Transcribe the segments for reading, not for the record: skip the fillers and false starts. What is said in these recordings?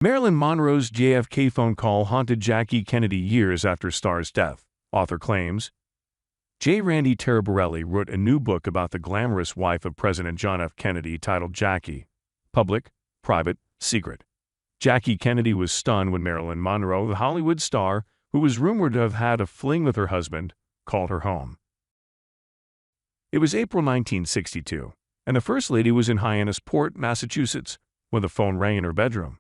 Marilyn Monroe's JFK phone call haunted Jackie Kennedy years after Starr's death, author claims. J. Randy Taraborelli wrote a new book about the glamorous wife of President John F. Kennedy titled Jackie, Public, Private, Secret. Jackie Kennedy was stunned when Marilyn Monroe, the Hollywood star, who was rumored to have had a fling with her husband, called her home. It was April 1962, and the First Lady was in Hyannisport, Massachusetts, when the phone rang in her bedroom.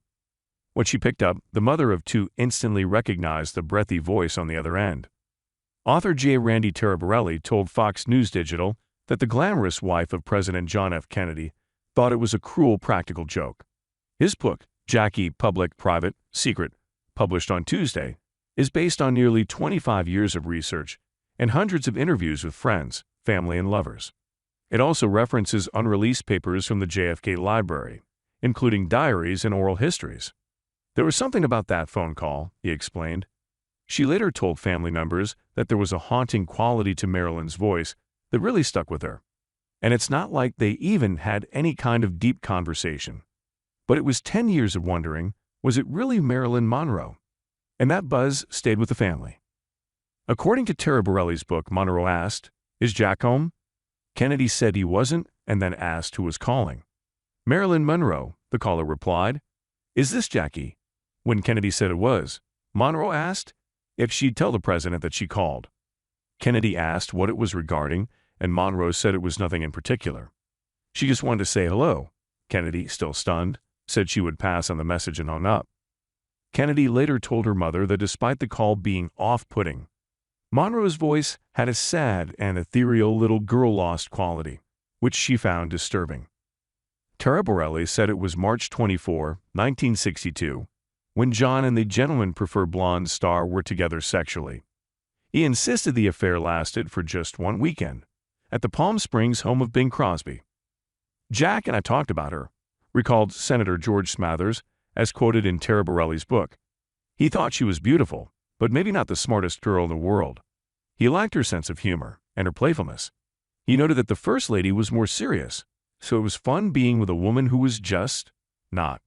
When she picked up, the mother of two instantly recognized the breathy voice on the other end. Author J. Randy Taraborelli told Fox News Digital that the glamorous wife of President John F. Kennedy thought it was a cruel practical joke. His book, Jackie, Public, Private, Secret, published on Tuesday, is based on nearly 25 years of research and hundreds of interviews with friends, family, and lovers. It also references unreleased papers from the JFK library, including diaries and oral histories. There was something about that phone call, he explained. She later told family members that there was a haunting quality to Marilyn's voice that really stuck with her. And it's not like they even had any kind of deep conversation. But it was 10 years of wondering, was it really Marilyn Monroe? And that buzz stayed with the family. According to Taraborelli's book, Monroe asked, "Is Jack home?" Kennedy said he wasn't and then asked who was calling. "Marilyn Monroe," the caller replied. "Is this Jackie?" When Kennedy said it was, Monroe asked if she'd tell the president that she called. Kennedy asked what it was regarding, and Monroe said it was nothing in particular. She just wanted to say hello. Kennedy, still stunned, said she would pass on the message and hung up. Kennedy later told her mother that despite the call being off-putting, Monroe's voice had a sad and ethereal little girl-lost quality, which she found disturbing. Taraborelli said it was March 24, 1962, when John and the Gentlemen Prefer Blonde star were together sexually. He insisted the affair lasted for just one weekend, at the Palm Springs home of Bing Crosby. "Jack and I talked about her," recalled Senator George Smathers, as quoted in Taraborelli's book. "He thought she was beautiful, but maybe not the smartest girl in the world. He liked her sense of humor and her playfulness. He noted that the First Lady was more serious, so it was fun being with a woman who was just not."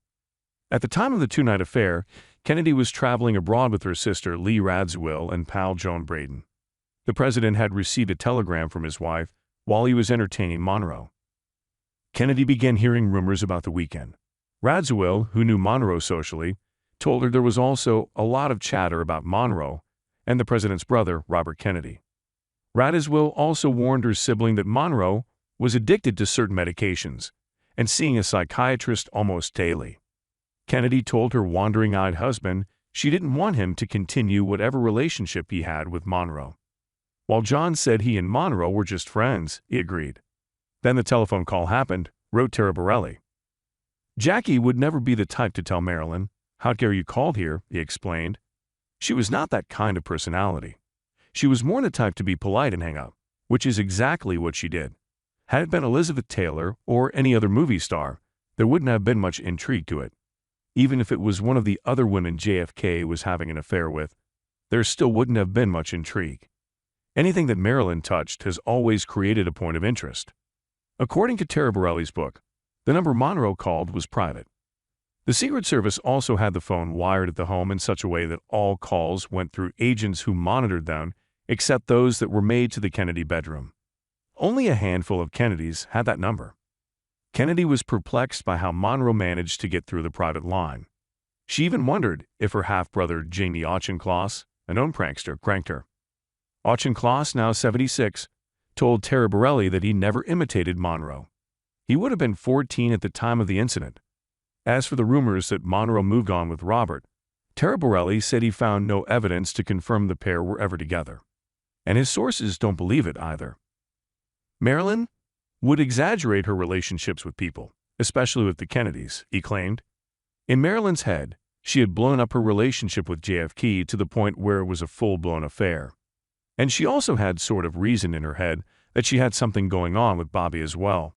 At the time of the two-night affair, Kennedy was traveling abroad with her sister Lee Radziwill and pal Joan Braden. The president had received a telegram from his wife while he was entertaining Monroe. Kennedy began hearing rumors about the weekend. Radziwill, who knew Monroe socially, told her there was also a lot of chatter about Monroe and the president's brother, Robert Kennedy. Radziwill also warned her sibling that Monroe was addicted to certain medications and seeing a psychiatrist almost daily. Kennedy told her wandering-eyed husband she didn't want him to continue whatever relationship he had with Monroe. While John said he and Monroe were just friends, he agreed. Then the telephone call happened, wrote Taraborelli. "Jackie would never be the type to tell Marilyn, 'How dare you call here,'" he explained. "She was not that kind of personality. She was more the type to be polite and hang up, which is exactly what she did. Had it been Elizabeth Taylor or any other movie star, there wouldn't have been much intrigue to it. Even if it was one of the other women JFK was having an affair with, there still wouldn't have been much intrigue. Anything that Marilyn touched has always created a point of interest." According to Taraborelli's book, the number Monroe called was private. The Secret Service also had the phone wired at the home in such a way that all calls went through agents who monitored them, except those that were made to the Kennedy bedroom. Only a handful of Kennedys had that number. Kennedy was perplexed by how Monroe managed to get through the private line. She even wondered if her half-brother Jamie Auchincloss, a known prankster, cranked her. Auchincloss, now 76, told Taraborelli that he never imitated Monroe. He would have been 14 at the time of the incident. As for the rumors that Monroe moved on with Robert, Taraborelli said he found no evidence to confirm the pair were ever together. And his sources don't believe it either. Marilyn would exaggerate her relationships with people, especially with the Kennedys, he claimed. In Marilyn's head, she had blown up her relationship with JFK to the point where it was a full-blown affair. And she also had sort of reason in her head that she had something going on with Bobby as well.